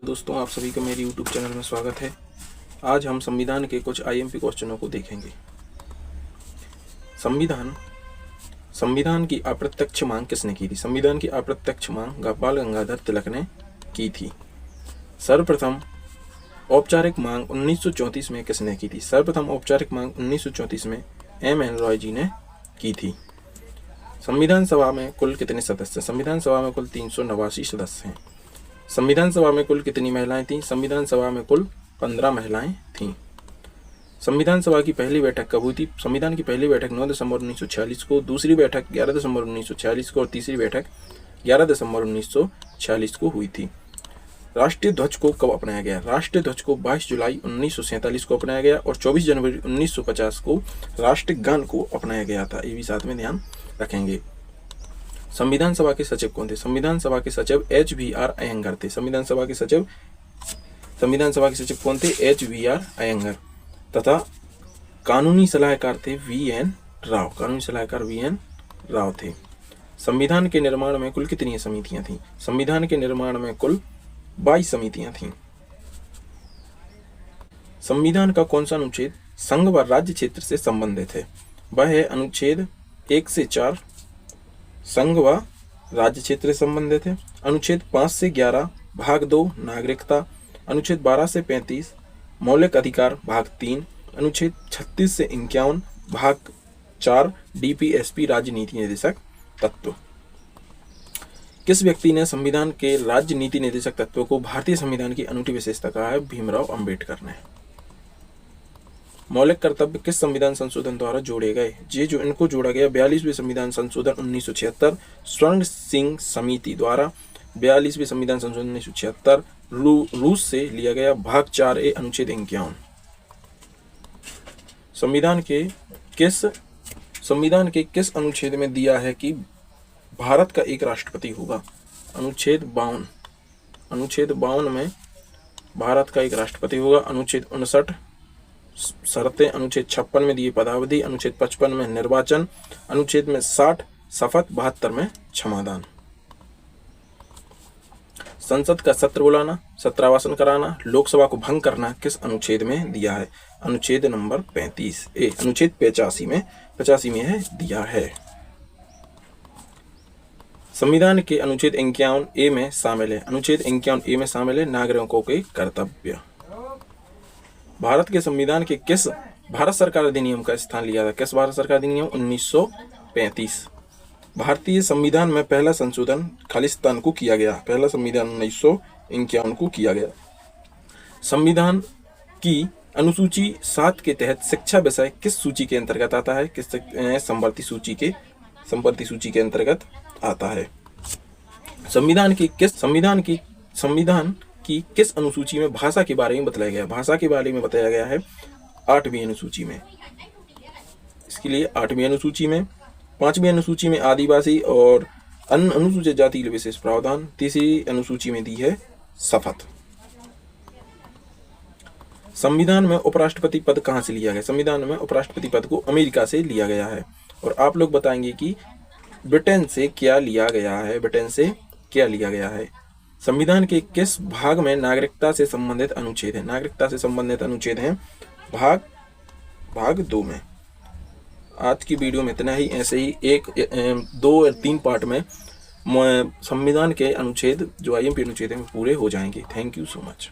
दोस्तों, आप सभी का मेरे YouTube चैनल में स्वागत है। आज हम संविधान के कुछ IMP क्वेश्चनों को देखेंगे। संविधान की अप्रत्यक्ष मांग किसने की थी? संविधान की अप्रत्यक्ष मांग बाल गंगाधर तिलक ने की थी। सर्वप्रथम औपचारिक मांग 1934 में किसने की थी? सर्वप्रथम औपचारिक मांग 1934 में M.N. रॉय जी ने की थी। संविधान सभा में कुल कितने सदस्य? संविधान सभा में कुल 389 सदस्य हैं। संविधान सभा में कुल कितनी महिलाएं थीं? संविधान सभा में कुल 15 महिलाएं थीं। संविधान सभा की पहली बैठक कब हुई थी? संविधान की पहली बैठक 9 दिसंबर 1946 को, दूसरी बैठक 11 दिसंबर 1946 को और तीसरी बैठक 11 दिसंबर 1946 को हुई थी। राष्ट्रीय ध्वज को कब अपनाया गया? राष्ट्रीय ध्वज को 22 जुलाई 1947 को अपनाया गया और 24 जनवरी 1950 को राष्ट्रीय गान को अपनाया गया था। ये भी साथ में ध्यान रखेंगे। संविधान सभा के सचिव कौन थे? संविधान सभा के सचिव H.V.R. अयंगर थे। संविधान सभा के सचिव कौन थे? H.V.R. अयंगर। तथा कानूनी सलाहकार थे V.N. राव। कानूनी सलाहकार V.N. राव थे। संविधान के निर्माण में कुल कितनी समितियां थीं? संविधान के निर्माण में कुल 22 समितियां थीं। संविधान का कौन सा अनुच्छेद संघ व राज्य क्षेत्र से संबंधित है? वह है अनुच्छेद 1 से 4 संघ व राज्य क्षेत्र से संबंधित है। अनुच्छेद 5 से 11 भाग 2 नागरिकता, अनुच्छेद 12 से 35 मौलिक अधिकार भाग 3, अनुच्छेद 36 से 51 भाग 4 DPSP राज्य नीति निर्देशक तत्व। किस व्यक्ति ने संविधान के राज्य नीति निर्देशक तत्वों को भारतीय संविधान की अनूठी विशेषता कहा है? भीमराव अंबेडकर ने। मौलिक कर्तव्य किस संविधान संशोधन द्वारा जोड़े गए? जो इनको जोड़ा गया 42वें संविधान संशोधन 1976 स्वर्ण सिंह समिति द्वारा। 42वें संविधान संशोधन 1976 रूस से लिया गया। भाग 4A अनुच्छेद 51। संविधान के किस अनुच्छेद में दिया है कि भारत का एक राष्ट्रपति होगा? अनुच्छेद 52 में भारत का एक राष्ट्रपति होगा। अनुच्छेद 59 शर्तें, अनुच्छेद 56 में दिए पदावधि, अनुच्छेद 55 में निर्वाचन, अनुच्छेद में 60 शपथ, 72 में क्षमादान। संसद का सत्र बुलाना, सत्रावसान कराना, लोकसभा को भंग करना किस अनुच्छेद में दिया है? अनुच्छेद नंबर 35A। अनुच्छेद 85 में है दिया है। संविधान के अनुच्छेद 51A में शामिल है। अनुच्छेद 51A में शामिल है नागरिकों के कर्तव्य। भारत के संविधान के किस भारत सरकार अधिनियम का स्थान लिया था? किस भारत सरकार अधिनियम? 1935। भारतीय संविधान में पहला संशोधन खालिस्तान को किया गया। पहला संविधान 1951 को किया गया। संविधान की अनुसूची 7 के तहत शिक्षा विषय किस सूची के अंतर्गत आता है? किस संवर्ती सूची के अंतर्गत आता है। संविधान की किस अनुसूची में भाषा के बारे में बताया गया? भाषा के बारे में बताया गया है 8वीं अनुसूची में। इसके लिए 8वीं अनुसूची में, 5वीं अनुसूची में आदिवासी और अन्य अनुसूचित जाति के विशेष प्रावधान, तीसरी अनुसूची में दी है शपथ। संविधान में उपराष्ट्रपति पद कहाँ से लिया गया? संविधान में उपराष्ट्रपति पद को अमेरिका से लिया गया है। और आप लोग बताएंगे कि ब्रिटेन से क्या लिया गया है। संविधान के किस भाग में नागरिकता से संबंधित अनुच्छेद है? नागरिकता से संबंधित अनुच्छेद हैं भाग 2 में। आज की वीडियो में इतना ही। ऐसे ही 1, 2 और 3 पार्ट में संविधान के अनुच्छेद जो IMP अनुच्छेद हैं पूरे हो जाएंगे। Thank you so much.